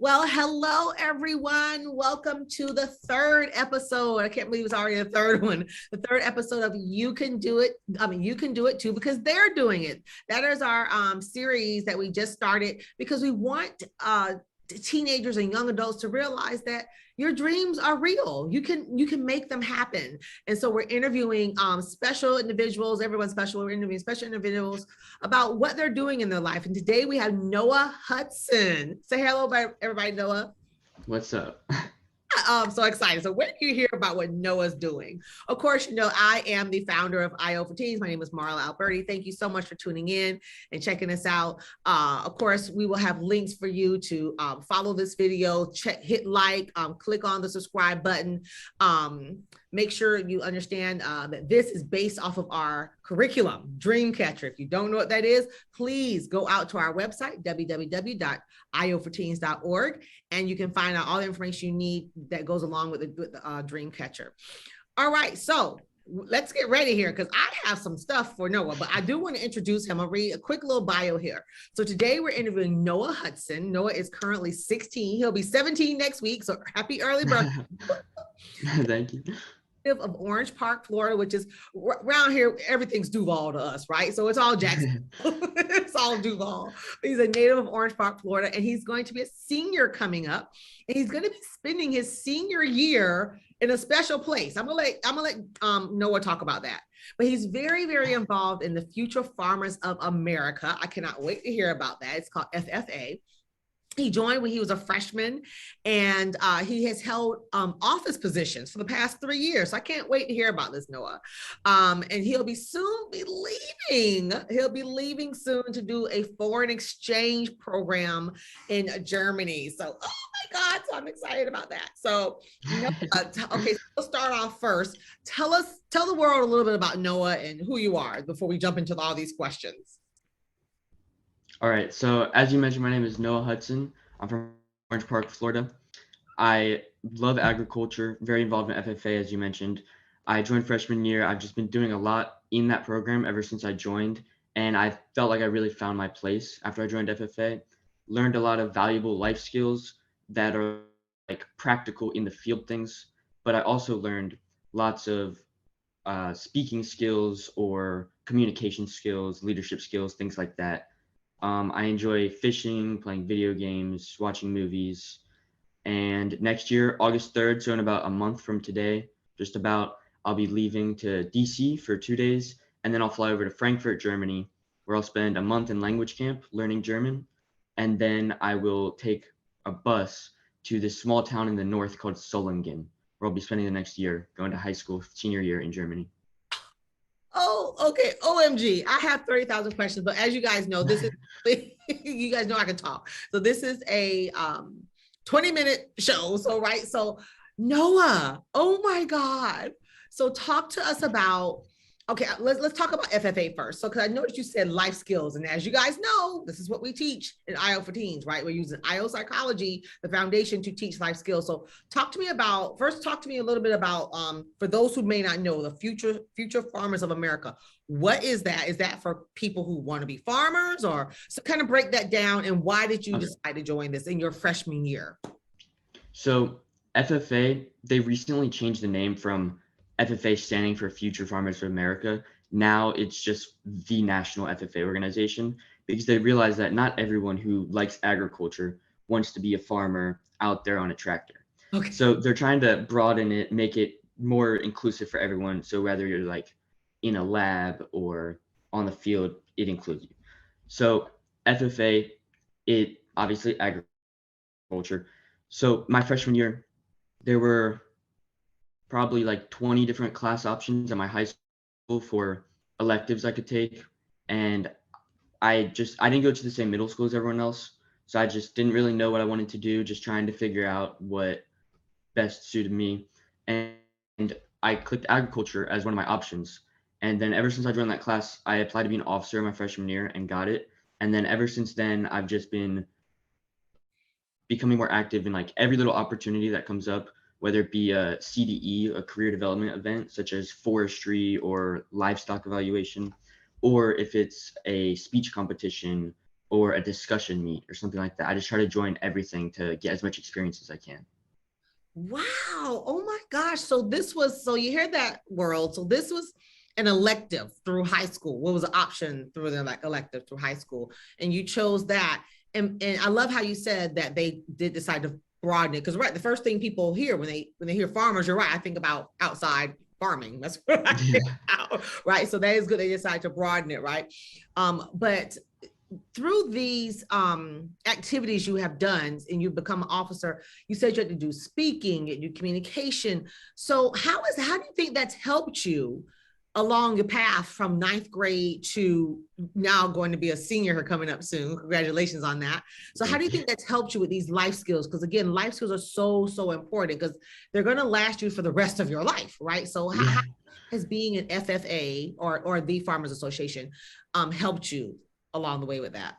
Well, hello, everyone. Welcome to the third episode. I can't believe it's already the third one. The third episode of You Can Do It. I mean, you can do it too because they're doing it. That is our series that we just started because we want teenagers and young adults to realize that your dreams are real. You can make them happen. And so we're interviewing special individuals. Everyone's special. We're interviewing special individuals about what they're doing in their life. And today we have Noah Hudson. Say hello, everybody, Noah. What's up? I'm so excited. So when do you hear about what Noah's doing? Of course, you know, I am the founder of IO for Teens. My name is Marla Alberti. Thank you so much for tuning in and checking us out. Of course, we will have links for you to follow this video, hit like, click on the subscribe button. Make sure you understand that this is based off of our curriculum, Dreamcatcher. If you don't know what that is, please go out to our website, www.IOforteens.org, and you can find out all the information you need that goes along with the Dreamcatcher. All right, so let's get ready here because I have some stuff for Noah, but I do want to introduce him. I'll read a quick little bio here. So today we're interviewing Noah Hudson. Noah is currently 16. He'll be 17 next week, so happy early birthday. Thank you. Of Orange Park, Florida, which is around here, everything's Duval to us, right? So it's all Jackson. It's all Duval. He's a native of Orange Park, Florida, and he's going to be a senior coming up, and he's going to be spending his senior year in a special place. I'm gonna let Noah talk about that. But he's very, very involved in the Future Farmers of America. I cannot wait to hear about that. It's called FFA. He joined when he was a freshman, and he has held office positions for the past 3 years. So I can't wait to hear about this, Noah. And he'll be leaving. He'll be leaving soon to do a foreign exchange program in Germany. So, oh my God, so I'm excited about that. So, okay, so we'll start off first. Tell the world a little bit about Noah and who you are before we jump into all these questions. All right, so as you mentioned, my name is Noah Hudson. I'm from Orange Park, Florida. I love agriculture, very involved in FFA, as you mentioned. I joined freshman year. I've just been doing a lot in that program ever since I joined, and I felt like I really found my place after I joined FFA. Learned a lot of valuable life skills that are like practical in the field things, but I also learned lots of speaking skills or communication skills, leadership skills, things like that. I enjoy fishing, playing video games, watching movies. And next year, August 3rd, so in about a month from today, just about, I'll be leaving to DC for 2 days. And then I'll fly over to Frankfurt, Germany, where I'll spend a month in language camp learning German. And then I will take a bus to this small town in the north called Solingen, where I'll be spending the next year going to high school, senior year in Germany. Oh, okay. OMG. I have 30,000 questions, but as you guys know, this is, you guys know I can talk. So this is a 20-minute show. So, right. So Noah, oh my God. So talk to us about, okay, let's talk about FFA first. So, because I noticed you said life skills. And as you guys know, this is what we teach in IO for Teens, right? We're using IO psychology, the foundation, to teach life skills. So talk to me a little bit about, for those who may not know, the Future Farmers of America. What is that? Is that for people who want to be farmers, or so kind of break that down? And why did you decide to join this in your freshman year? So FFA, they recently changed the name from FFA standing for Future Farmers of America. Now it's just the national FFA organization, because they realize that not everyone who likes agriculture wants to be a farmer out there on a tractor. Okay. So they're trying to broaden it, make it more inclusive for everyone. So whether you're like in a lab or on the field, it includes you. So FFA, it obviously agriculture. So my freshman year, there were probably like 20 different class options at my high school for electives I could take. And I didn't go to the same middle school as everyone else. So I just didn't really know what I wanted to do, just trying to figure out what best suited me. And I clicked agriculture as one of my options. And then ever since I joined that class, I applied to be an officer my freshman year and got it. And then ever since then, I've just been becoming more active in like every little opportunity that comes up, whether it be a CDE, a career development event, such as forestry or livestock evaluation, or if it's a speech competition or a discussion meet or something like that. I just try to join everything to get as much experience as I can. Wow. Oh my gosh. So you hear that, world. So this was an elective through high school. What was the option through the elective through high school? And you chose that. And I love how you said that they did decide to broaden it. Because right, the first thing people hear when they hear farmers, you're right, I think about outside farming. That's what I think about, right? So that is good. They decided to broaden it, right? But through these activities you have done and you've become an officer, you said you had to do speaking, you do communication. So how do you think that's helped you along your path from ninth grade to now going to be a senior coming up soon? Congratulations on that. So how do you think that's helped you with these life skills? Because again, life skills are so important because they're going to last you for the rest of your life, right? So how has being an FFA or the Farmers Association helped you along the way with that?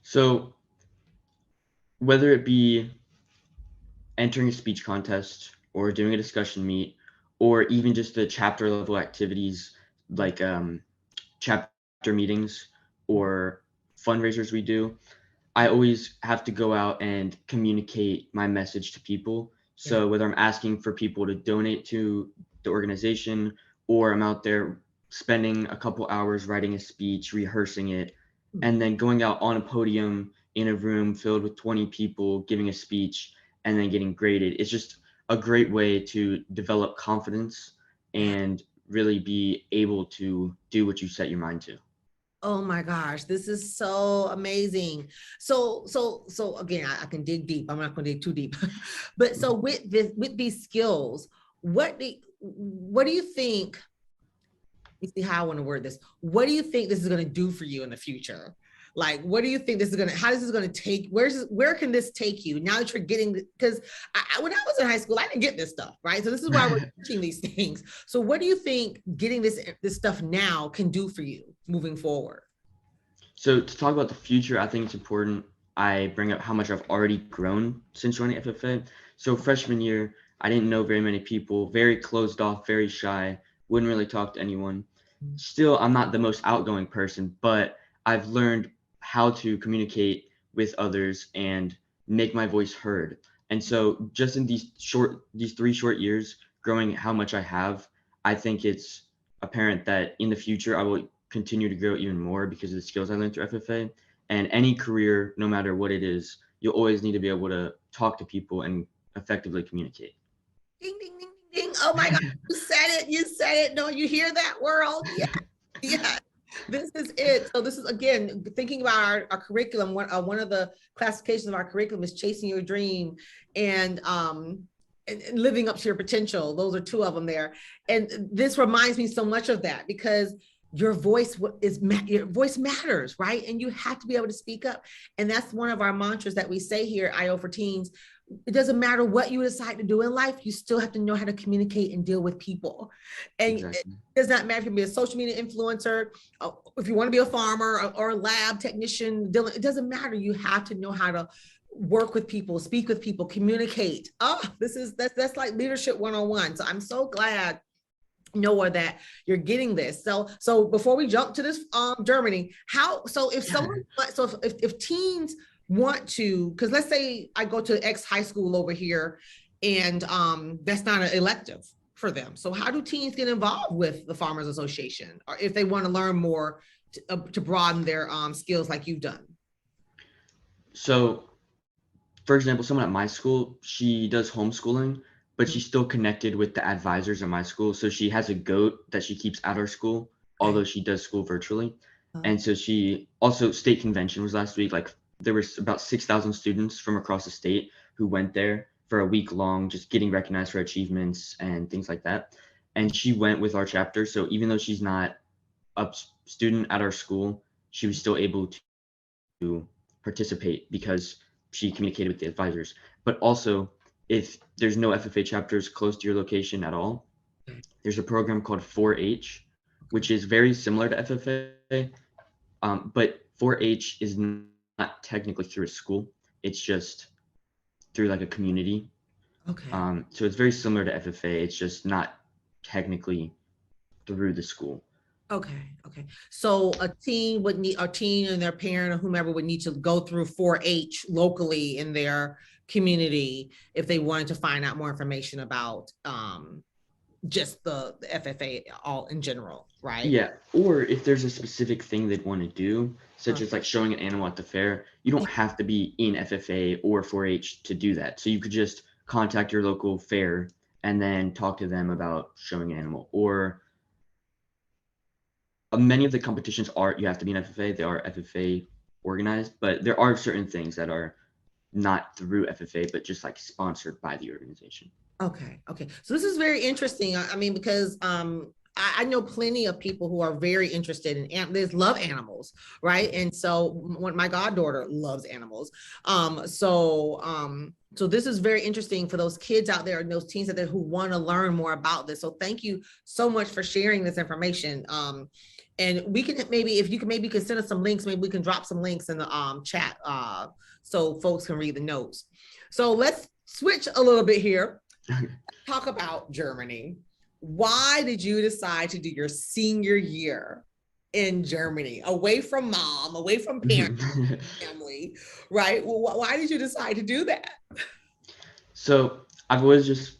So whether it be entering a speech contest or doing a discussion meet, or even just the chapter level activities like chapter meetings or fundraisers we do, I always have to go out and communicate my message to people. So whether I'm asking for people to donate to the organization or I'm out there spending a couple hours writing a speech, rehearsing it, and then going out on a podium in a room filled with 20 people giving a speech and then getting graded. It's just a great way to develop confidence and really be able to do what you set your mind to. Oh my gosh, this is so amazing. So again, I can dig deep. I'm not going to dig too deep, but so with these skills, what do you think? Let me see how I want to word this. What do you think this is going to do for you in the future? Like, what do you think this is going to, how is this going to take, where can this take you now that you're getting, because when I was in high school, I didn't get this stuff, right? So this is why we're teaching these things. So what do you think getting this stuff now can do for you moving forward? So to talk about the future, I think it's important I bring up how much I've already grown since joining FFA. So freshman year, I didn't know very many people, very closed off, very shy, wouldn't really talk to anyone. Still, I'm not the most outgoing person, but I've learned how to communicate with others and make my voice heard. And so just in these 3 short years, growing how much I have, I think it's apparent that in the future I will continue to grow even more because of the skills I learned through FFA. And any career, no matter what it is, you'll always need to be able to talk to people and effectively communicate. Ding, ding, ding, ding, ding. Oh my God, you said it. You said it. No, you hear that, world? Yeah. Yeah. This is it. So this is, again, thinking about our curriculum. One of the classifications of our curriculum is chasing your dream and living up to your potential. Those are 2 of them there. And this reminds me so much of that because your voice matters, right? And you have to be able to speak up. And that's one of our mantras that we say here at IO for Teens. It doesn't matter what you decide to do in life, you still have to know how to communicate and deal with people. And exactly. It does not matter if you can be a social media influencer, if you want to be a farmer or a lab technician, it doesn't matter. You have to know how to work with people, speak with people, communicate. That's like leadership 101. So I'm so glad, Noah, that you're getting this. So before we jump to this Germany, if teens want to, because let's say I go to X high school over here and that's not an elective for them. So how do teens get involved with the Farmers Association, or if they want to learn more to broaden their skills like you've done? So for example, someone at my school, she does homeschooling, but she's still connected with the advisors at my school. So she has a goat that she keeps at our school, although she does school virtually. And so she also, state convention was last week. Like there was about 6,000 students from across the state who went there for a week long, just getting recognized for achievements and things like that. And she went with our chapter. So even though she's not a student at our school, she was still able to participate because she communicated with the advisors. But also, if there's no FFA chapters close to your location at all, there's a program called 4-H, which is very similar to FFA, but 4-H is not technically through a school. It's just through like a community. Okay. So it's very similar to FFA. It's just not technically through the school. Okay. Okay. So a teen and their parent or whomever would need to go through 4-H locally in their community if they wanted to find out more information about just the FFA all in general, right? Yeah, or if there's a specific thing they'd want to do, such Uh, as like showing an animal at the fair, you don't have to be in FFA or 4-H to do that. So you could just contact your local fair and then talk to them about showing an animal. Or many of the competitions are you have to be in FFA. They are FFA organized, but there are certain things that are not through FFA, but just like sponsored by the organization. Okay, okay. So this is very interesting. I mean, because I know plenty of people who are very interested in they love animals, right? And so when my goddaughter loves animals. So this is very interesting for those kids out there and those teens out there who want to learn more about this. So thank you so much for sharing this information. And we can maybe, if you can, maybe you can send us some links, maybe we can drop some links in the chat so folks can read the notes. So let's switch a little bit here. Talk about Germany. Why did you decide to do your senior year in Germany, away from mom, away from parents, family, right? Well, why did you decide to do that? So I've always just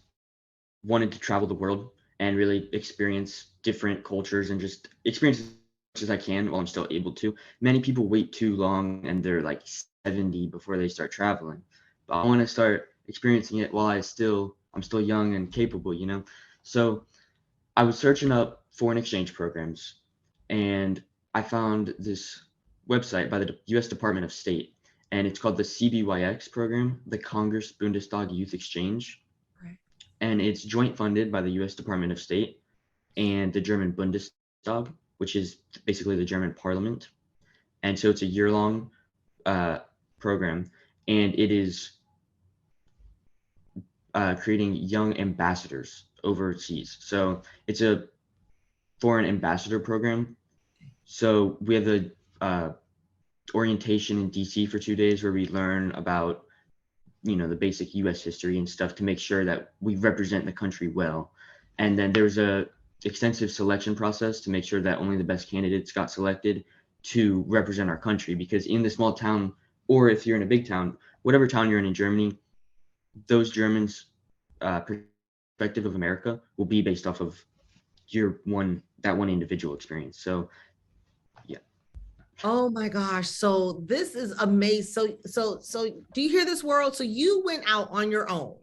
wanted to travel the world and really experience different cultures and just experience as much as I can while I'm still able to. Many people wait too long and they're like 70 before they start traveling. But I want to start experiencing it while I'm still young and capable, you know? So I was searching up foreign exchange programs and I found this website by the US Department of State, and it's called the CBYX program, the Congress Bundestag Youth Exchange. Right. And it's joint funded by the US Department of State and the German Bundestag, which is basically the German parliament. And so it's a year-long program, and it is creating young ambassadors overseas. So it's a foreign ambassador program. So we have the orientation in DC for 2 days where we learn about, you know, the basic US history and stuff to make sure that we represent the country well. And then there's a extensive selection process to make sure that only the best candidates got selected to represent our country, because in the small town, or if you're in a big town, whatever town you're in Germany, those Germans' perspective of America will be based off of that one individual experience. So yeah. Oh my gosh. So this is amazing. So do you hear this, world? So you went out on your own.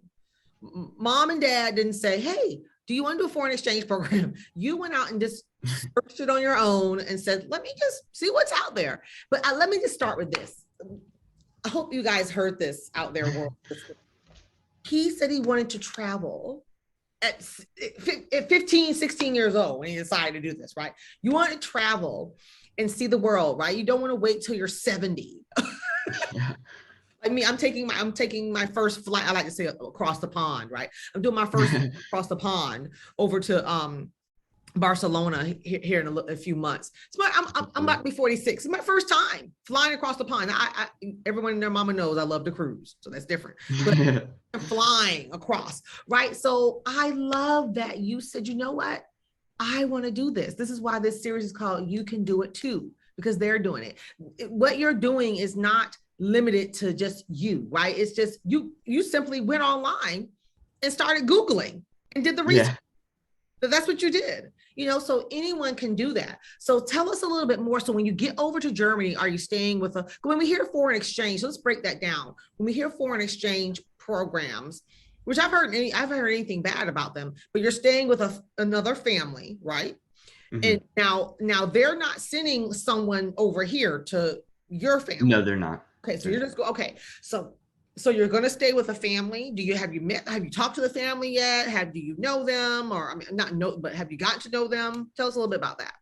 Mom and dad didn't say, hey, do you want to do a foreign exchange program? You went out and just searched it on your own and said, let me just see what's out there. But let me just start with this. I hope you guys heard this out there, world. He said he wanted to travel at 15, 16 years old when he decided to do this, right? You want to travel and see the world, right? You don't want to wait till you're 70. Yeah. I mean, I'm taking my first flight. I like to say across the pond, right? I'm doing my first across the pond over to Barcelona here in a few months. So I'm about to be 46. It's my first time flying across the pond. Everyone and their mama knows I love to cruise, so that's different. But I'm flying across, right? So I love that you said, you know what? I want to do this. This is why this series is called You Can Do It Too, because they're doing it. What you're doing is not limited to just you, right? It's just you simply went online and started Googling and did the research. Yeah. So that's what you did, you know, so anyone can do that. So tell us a little bit more. So when you get over to Germany, are you staying with when we hear foreign exchange, let's break that down. When we hear foreign exchange programs, which I've heard anything bad about them, but you're staying with another family, right? Mm-hmm. And now they're not sending someone over here to your family. No, they're not. Okay, so you're just okay. So you're going to stay with a family. Have you talked to the family yet? Do you know them, or I mean, not know, but have you gotten to know them? Tell us a little bit about that.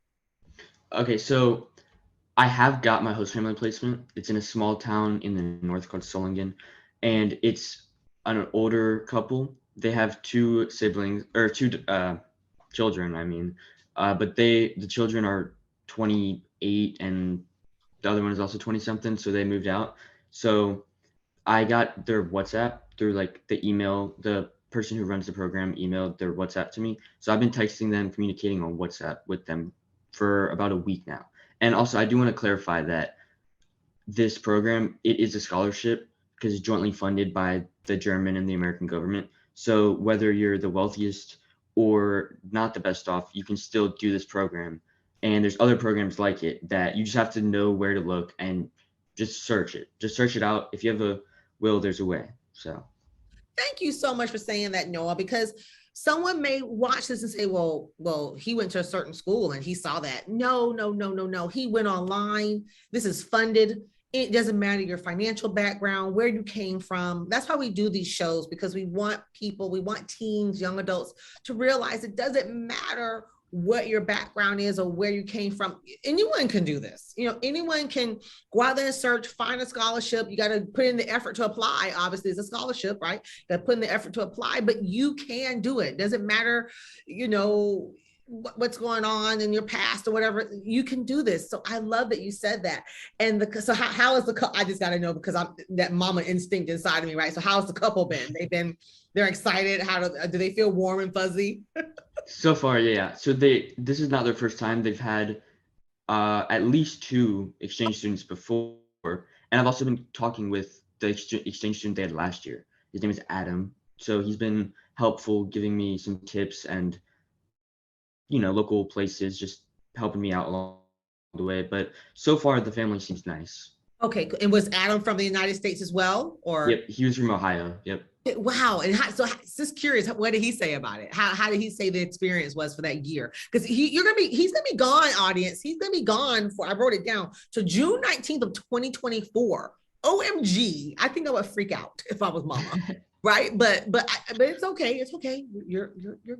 Okay, so I have got my host family placement. It's in a small town in the north called Solingen, and it's an older couple. They have two siblings or two children. I mean, but the children are 28 and the other one is also 20 something. So they moved out. So I got their WhatsApp through like the email. The person who runs the program emailed their WhatsApp to me. So I've been texting them, communicating on WhatsApp with them for about a week now. And also, I do want to clarify that this program, it is a scholarship because it's jointly funded by the German and the American government. So whether you're the wealthiest or not the best off, you can still do this program. And there's other programs like it that you just have to know where to look and just search it. Just search it out. If you have a will, there's a way. So Thank you so much for saying that, Noah, because someone may watch this and say, well, he went to a certain school and he saw that. No. He went online. This is funded. It doesn't matter your financial background, where you came from. That's why we do these shows, because we want people, we want teens, young adults to realize it doesn't matter what your background is or where you came from. Anyone can do this. Anyone can go out there and search, find a scholarship. You got to put in the effort to apply. Obviously, it's a scholarship, right? You got to put in the effort to apply, but you can do it. Doesn't matter, what's going on in your past or whatever. You can do this. So I love that you said that. And so how is I just got to know, because I'm that mama instinct inside of me, right? So how's the couple been? They're excited. Do they feel warm and fuzzy? So far, yeah. So this is not their first time. They've had at least 2 exchange students before, and I've also been talking with the exchange student they had last year. His name is Adam. So he's been helpful, giving me some tips and local places, just helping me out along the way. But so far, the family seems nice. Okay, and was Adam from the United States as well, or? Yep, he was from Ohio. Yep. Wow. And so just curious, what did he say about it? How did he say the experience was for that year? Because he's gonna be gone, audience. He's gonna be gone I wrote it down, to June 19th of 2024. OMG. I think I would freak out if I was mama. Right. But it's okay. It's okay. You're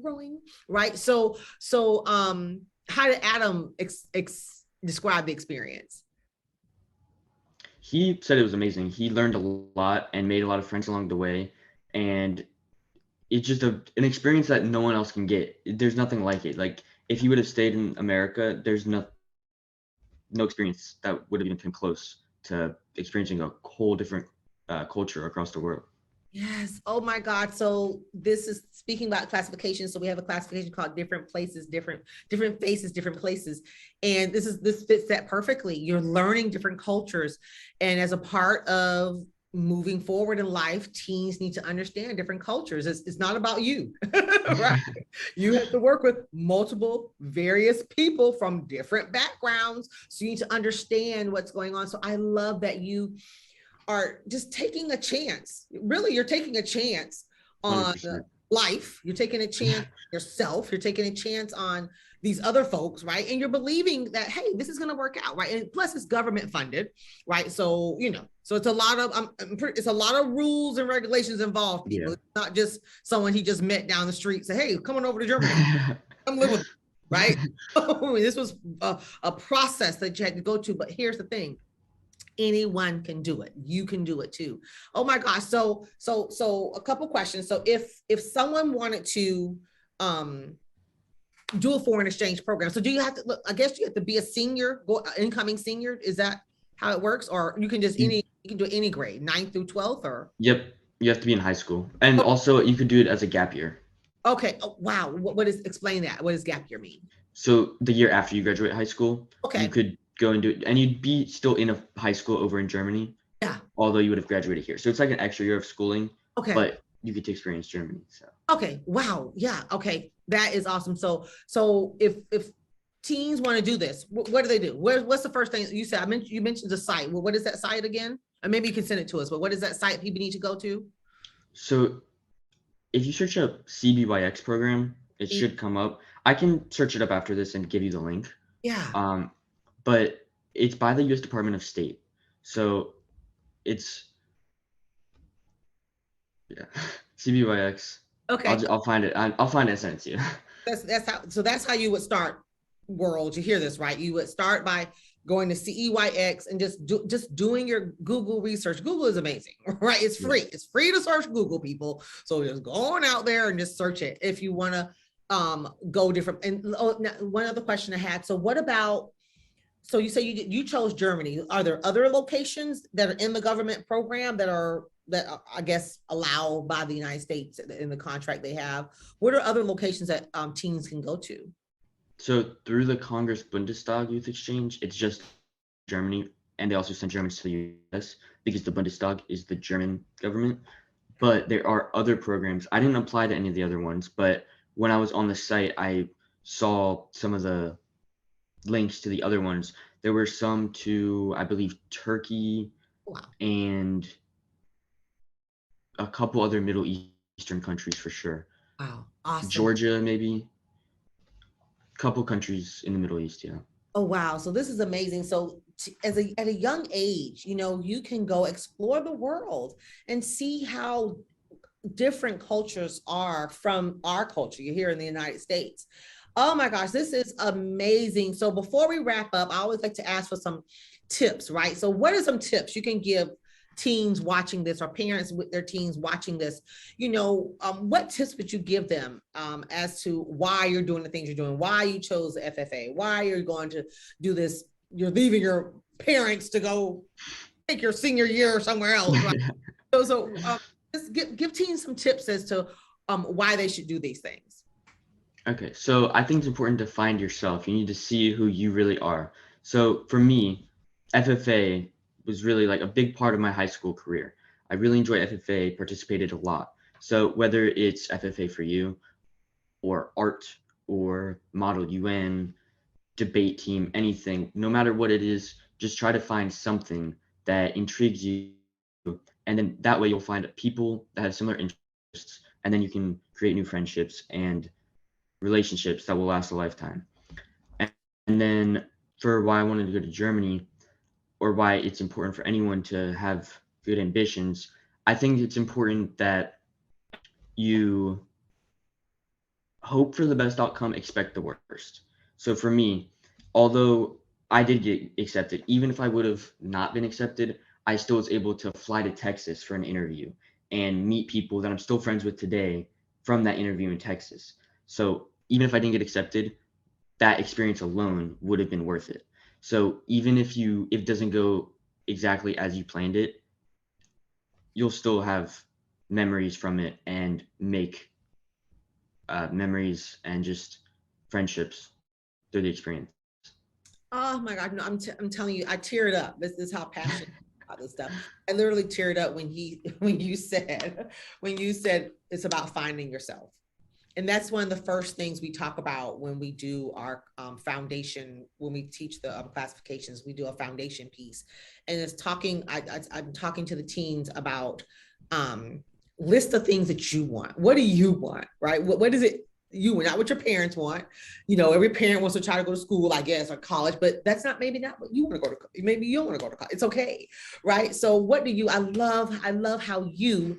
growing. Right. So how did Adam describe the experience? He said it was amazing. He learned a lot and made a lot of friends along the way. And it's just an experience that no one else can get. There's nothing like it. Like, if he would have stayed in America, there's no experience that would have even come close to experiencing a whole different culture across the world. Yes. Oh my God. So this is speaking about classification. So we have a classification called different places, different faces, different places. And this fits that perfectly. You're learning different cultures. And as a part of moving forward in life, teens need to understand different cultures. It's not about you, right? You have to work with multiple various people from different backgrounds. So you need to understand what's going on. So I love that you are just taking a chance. Really, you're taking a chance on 100%. Life. You're taking a chance on yourself. You're taking a chance on these other folks, right? And you're believing that, hey, this is going to work out, right? And plus, it's government funded, right? So so it's a lot of rules and regulations involved. People, yeah. It's not just someone he just met down the street. Say, hey, come on over to Germany. Come live with me, right? This was a process that you had to go to. But here's the thing. Anyone can do it. You can do it too. Oh my gosh. So a couple questions. So if someone wanted to do a foreign exchange program, so do you have to look, I guess you have to be a senior, incoming senior? Is that how it works? Or you can just you can do any grade, 9th through 12th, or? Yep. You have to be in high school. And also you could do it as a gap year. Okay. Oh, wow. Explain that. What does gap year mean? So the year after you graduate high school, okay, you could go and do it, and you'd be still in a high school over in Germany. Yeah. Although you would have graduated here. So it's like an extra year of schooling. Okay. But you get to experience Germany. So. Okay. Wow. Yeah. Okay. That is awesome. So if teens want to do this, what do they do? What's the first thing you said? You mentioned the site. Well, what is that site again? And maybe you can send it to us, but what is that site people need to go to? So if you search up CBYX program, it should come up. I can search it up after this and give you the link. Yeah. But it's by the U.S. Department of State. So it's, yeah, CBYX. Okay. I'll find it. I'll find it and send it to you. That's how you would start, world. You hear this, right? You would start by going to CEYX and just doing your Google research. Google is amazing, right? It's free. Yeah. It's free to search Google, people. So just go on out there and just search it if you want to go different. And one other question I had. So what about, so you say you chose Germany. Are there other locations that are in the government program that I guess allowed by the United States in the contract they have? What are other locations that teens can go to? So through the Congress Bundestag Youth Exchange, it's just Germany, and they also send Germans to the U.S. because the Bundestag is the German government. But there are other programs. I didn't apply to any of the other ones, but when I was on the site, I saw some of the links to the other ones. There were some to, I believe, Turkey Wow. and a couple other Middle Eastern countries for sure. Wow. Awesome. Georgia, maybe. A couple countries in the Middle East, yeah. Oh, wow. So this is amazing. So at a young age, you can go explore the world and see how different cultures are from our culture. You're here in the United States. Oh my gosh, this is amazing. So before we wrap up, I always like to ask for some tips, right? So what are some tips you can give teens watching this or parents with their teens watching this? What tips would you give them as to why you're doing the things you're doing, why you chose the FFA, why you're going to do this, you're leaving your parents to go take your senior year somewhere else, right? so just give teens some tips as to why they should do these things. Okay, so I think it's important to find yourself. You need to see who you really are. So for me, FFA was really like a big part of my high school career. I really enjoyed FFA, participated a lot. So whether it's FFA for you or art or Model UN, debate team, anything, no matter what it is, just try to find something that intrigues you. And then that way you'll find people that have similar interests, and then you can create new friendships and relationships that will last a lifetime. And then for why I wanted to go to Germany, or why it's important for anyone to have good ambitions, I think it's important that you hope for the best outcome, expect the worst. So for me, although I did get accepted, even if I would have not been accepted, I still was able to fly to Texas for an interview and meet people that I'm still friends with today from that interview in Texas. So even if I didn't get accepted, that experience alone would have been worth it. So even if it doesn't go exactly as you planned it, you'll still have memories from it and make memories and just friendships through the experience. Oh my God, no, I'm telling you, I teared up. This is how passionate about this stuff. I literally teared up when you said it's about finding yourself. And that's one of the first things we talk about when we do our foundation, when we teach the classifications, we do a foundation piece. And it's I'm talking to the teens about list the things that you want. What do you want, right? What is it you want, not what your parents want? Every parent wants to try to go to school, I guess, or college, but that's maybe not what you want to go to. Maybe you don't want to go to college. It's okay, right? So what do you, I love how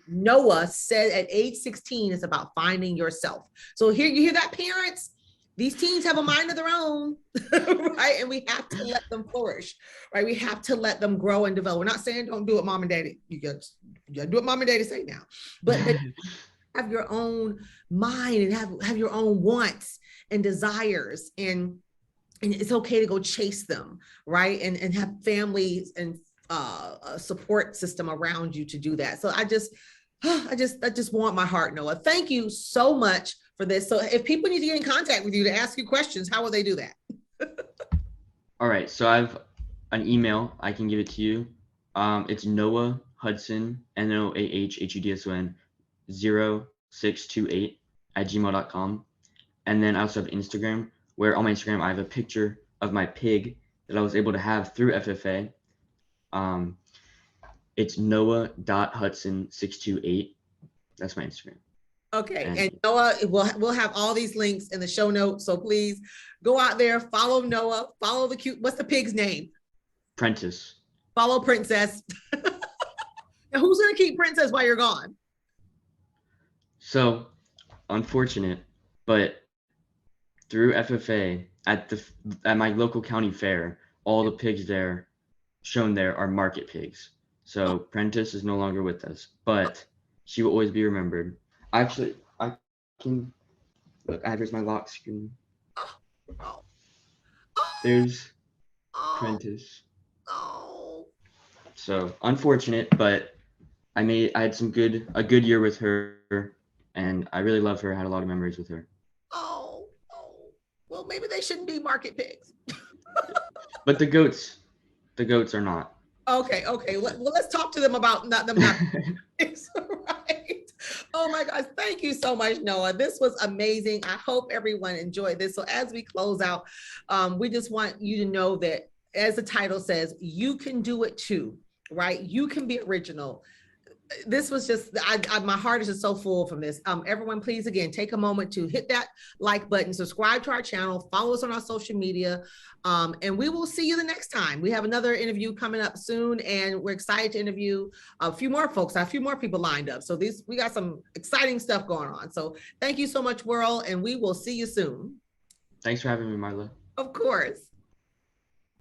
Noah said at age 16, it's about finding yourself. So here, you hear that, parents? These teens have a mind of their own, right? And we have to let them flourish, right? We have to let them grow and develop. We're not saying don't do what mom and daddy, you got to do what mom and daddy say now, but have your own mind and have your own wants and desires, and it's okay to go chase them, right? And have families and a support system around you to do that. So I just want my heart, Noah. Thank you so much for this. So if people need to get in contact with you to ask you questions, how will they do that? All right, so I have an email. I can give it to you. It's Noah Hudson, NOAHHUDSON 0628 at gmail.com. And then I also have Instagram, where on my Instagram I have a picture of my pig that I was able to have through FFA. It's noah.hudson628. That's my Instagram. Okay, and Noah, we'll have all these links in the show notes. So please go out there, follow Noah, follow the cute. What's the pig's name? Prentice. Follow Princess. And who's gonna keep Princess while you're gone? So, unfortunate, but through FFA at my local county fair, all the pigs there shown there are market pigs. So Prentice is no longer with us, but she will always be remembered. Actually, I can look. There's my lock screen. There's Prentice. So unfortunate, but I had a good year with her, and I really love her. I had a lot of memories with her. Well, maybe they shouldn't be market pigs. But the goats are not. Okay. Well, let's talk to them about them not. Right. Oh my gosh. Thank you so much, Noah. This was amazing. I hope everyone enjoyed this. So as we close out, we just want you to know that, as the title says, you can do it too, right? You can be original. This was just, my heart is just so full from this. Everyone, please, again, take a moment to hit that like button, subscribe to our channel, follow us on our social media, and we will see you the next time. We have another interview coming up soon, and we're excited to interview a few more folks, a few more people lined up. So we got some exciting stuff going on. So thank you so much, world, and we will see you soon. Thanks for having me, Marla. Of course.